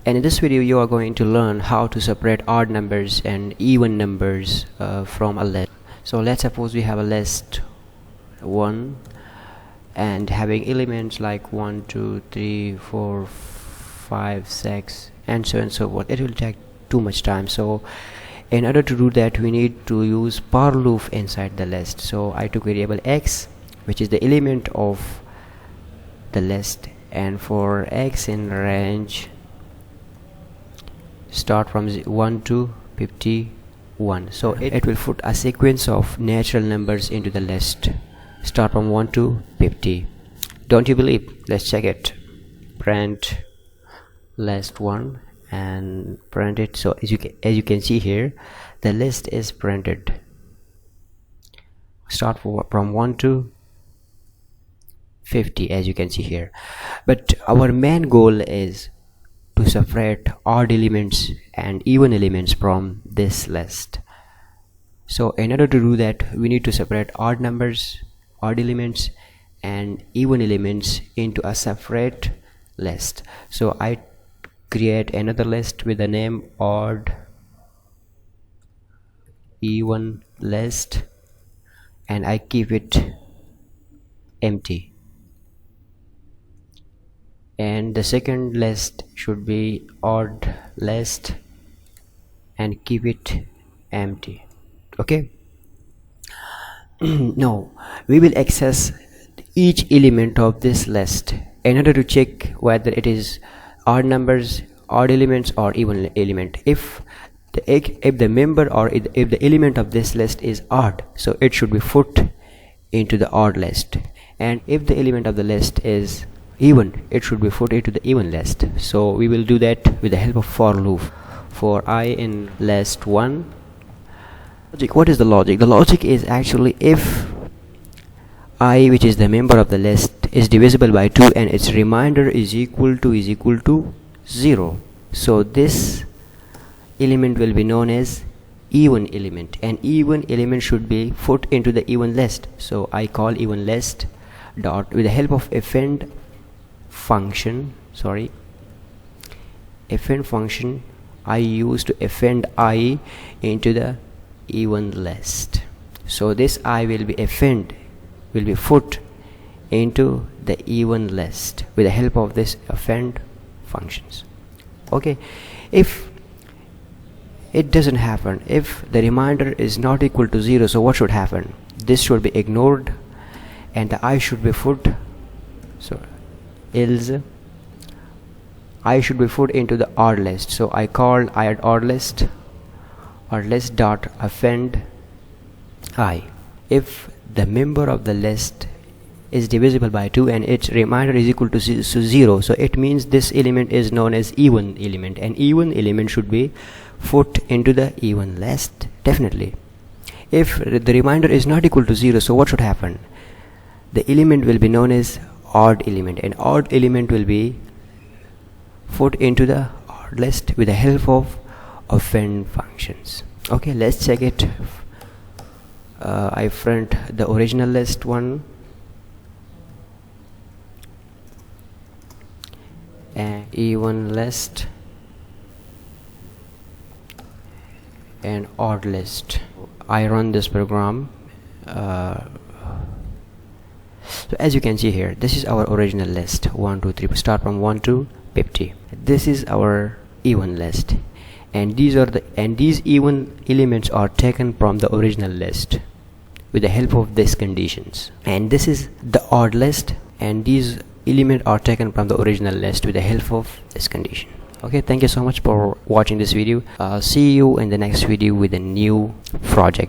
And in this video you are going to learn how to separate odd numbers and even numbers from a list. So let's suppose we have a list 1 and having elements like 1 2 3 4 5 6 and so on and so forth. It will take too much time, so in order to do that we need to use for loop inside the list. So I took variable x, which is the element of the list, and for x in range start from 1 to 51, so it will put a sequence of natural numbers into the list start from 1 to 50. Don't you believe? Let's check it. Print list 1 and print it. So as you can see here, the list is printed. Start from 1 to 50, as you can see here. But our main goal is to separate odd elements and even elements from this list. So in order to do that, we need to separate odd numbers, odd elements and even elements into a separate list. So I create another list with the name odd even list and I keep it empty, and the second list should be odd list and keep it empty. Okay. Now we will access each element of this list in order to check whether it is odd numbers, odd elements or even element. If the member or if the element of this list is odd, so it should be put into the odd list, and if the element of the list is even, it should be put into the even list. So we will do that with the help of for loop. For I in list 1, what is the logic? The logic is actually if I, which is the member of the list, is divisible by 2 and its remainder is equal to 0, so this element will be known as even element, and even element should be put into the even list. So I call even list dot with the help of append function, append function I use to append I into the even list. So this I will be put into the even list with the help of this append functions. Okay, if it doesn't happen, if the remainder is not equal to 0, so what should happen? This should be ignored and the I should be put, so else I should be put into the odd list. So I called odd list dot append I. If the member of the list is divisible by 2 and its remainder is equal to 0, so it means this element is known as even element, and even element should be put into the even list definitely. If the remainder is not equal to 0, so what should happen? The element will be known as odd element, and odd element will be put into the odd list with the help of append functions. Okay, let's check it. I print the original list 1 and even list and odd list. I run this program. So as you can see here, this is our original list 1 2 3, start from 1 to 50. This is our even list, and these even elements are taken from the original list with the help of these conditions, and this is the odd list, and these elements are taken from the original list with the help of this condition. Okay, thank you so much for watching this video. See you in the next video with a new project.